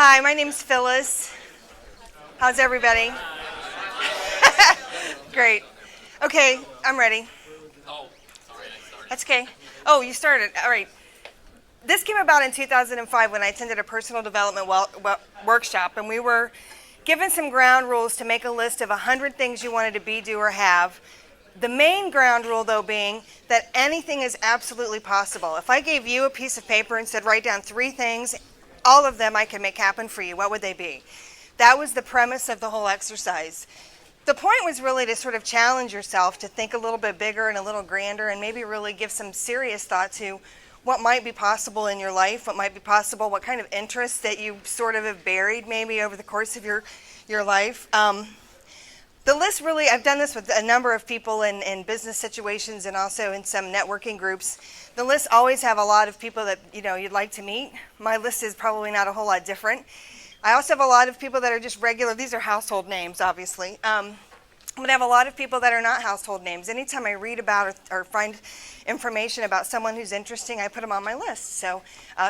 Hi, my name's Phyllis. How's everybody? Great. Okay, I'm ready. That's okay. Oh, you started. All right. This came about in 2005 when I attended a personal development workshop, and we were given some ground rules to make a list of 100 things you wanted to be, do, or have. The main ground rule, though, being that anything is absolutely possible. If I gave you a piece of paper and said, write down 3 things, all of them I can make happen for you, what would they be? That was the premise of the whole exercise. The point was really to sort of challenge yourself to think a little bit bigger and a little grander and maybe really give some serious thought to what might be possible in your life, what might be possible, what kind of interests that you sort of have buried maybe over the course of your life. The list really, I've done this with a number of people in business situations and also in some networking groups. The lists always have a lot of people that you'd like to meet. My list is probably not a whole lot different. I also have a lot of people that are just regular. These are household names, obviously. I'm going to have a lot of people that are not household names. Anytime I read about or find information about someone who's interesting, I put them on my list. So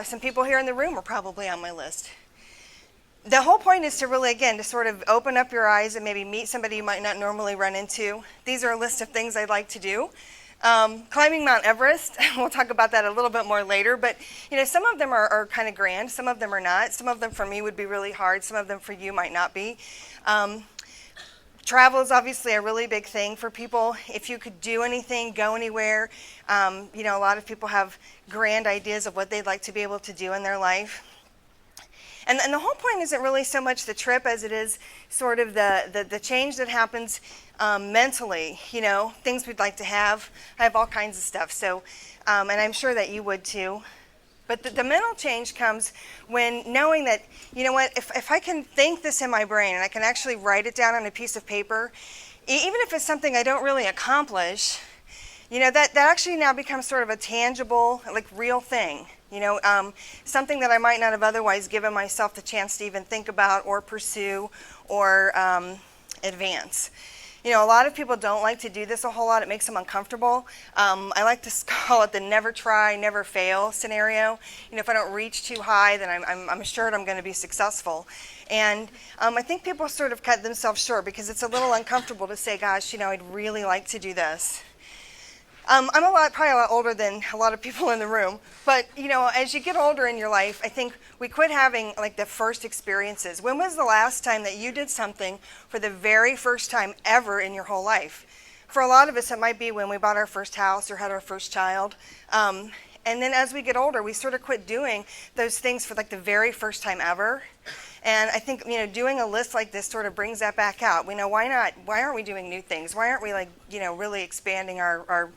some people here in the room are probably on my list. The whole point is to really, again, to sort of open up your eyes and maybe meet somebody you might not normally run into. These are a list of things I'd like to do. Climbing Mount Everest, we'll talk about that a little bit more later, but some of them are kind of grand, some of them are not. Some of them for me would be really hard, some of them for you might not be. Travel is obviously a really big thing for people. If you could do anything, go anywhere. A lot of people have grand ideas of what they'd like to be able to do in their life. And the whole point isn't really so much the trip as it is sort of the change that happens mentally, things we'd like to have. I have all kinds of stuff, so, and I'm sure that you would too. But the mental change comes when knowing that, if I can think this in my brain and I can actually write it down on a piece of paper, even if it's something I don't really accomplish, that actually now becomes sort of a tangible, like real thing. Something that I might not have otherwise given myself the chance to even think about or pursue or advance. A lot of people don't like to do this a whole lot. It makes them uncomfortable. I like to call it the never try, never fail scenario. If I don't reach too high, then I'm assured I'm going to be successful. And I think people sort of cut themselves short because it's a little uncomfortable to say, gosh, I'd really like to do this. I'm probably a lot older than a lot of people in the room, but as you get older in your life, I think we quit having like the first experiences. When was the last time that you did something for the very first time ever in your whole life? For a lot of us, it might be when we bought our first house or had our first child. And then as we get older, we sort of quit doing those things for like the very first time ever. And I think, doing a list like this sort of brings that back out. Why not? Why aren't we doing new things? Why aren't we really expanding our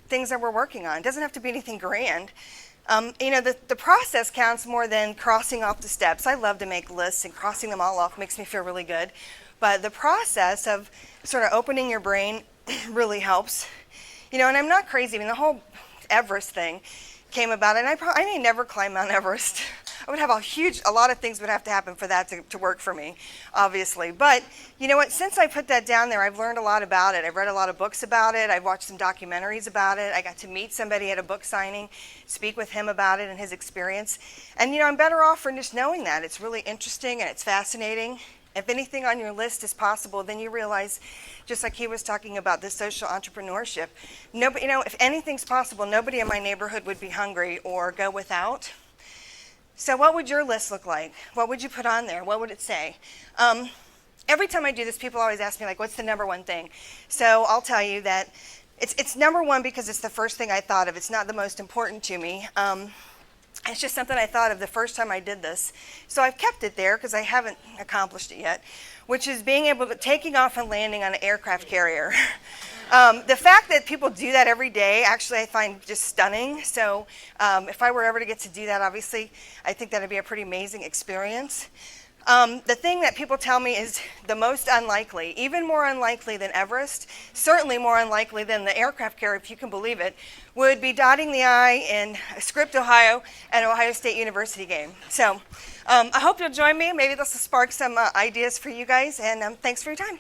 things that we're working on? It doesn't have to be anything grand. The process counts more than crossing off the steps. I love to make lists, and crossing them all off makes me feel really good. But the process of sort of opening your brain really helps. And I'm not crazy. The whole Everest thing came about, and I may never climb Mount Everest. I would have a lot of things would have to happen for that to work for me, obviously. But you know what? Since I put that down there, I've learned a lot about it. I've read a lot of books about it. I've watched some documentaries about it. I got to meet somebody at a book signing, speak with him about it and his experience. And I'm better off for just knowing that. It's really interesting and it's fascinating. If anything on your list is possible, then you realize, just like he was talking about, this social entrepreneurship. If anything's possible, nobody in my neighborhood would be hungry or go without. So what would your list look like? What would you put on there? What would it say? Every time I do this, people always ask me, what's the number one thing? So I'll tell you that it's number one because it's the first thing I thought of. It's not the most important to me. It's just something I thought of the first time I did this. So I've kept it there because I haven't accomplished it yet, which is taking off and landing on an aircraft carrier. The fact that people do that every day, actually, I find just stunning. So if I were ever to get to do that, obviously, I think that would be a pretty amazing experience. The thing that people tell me is the most unlikely, even more unlikely than Everest, certainly more unlikely than the aircraft carrier, if you can believe it, would be dotting the I in Script, Ohio, at Ohio State University game. So I hope you'll join me. Maybe this will spark some ideas for you guys, and thanks for your time.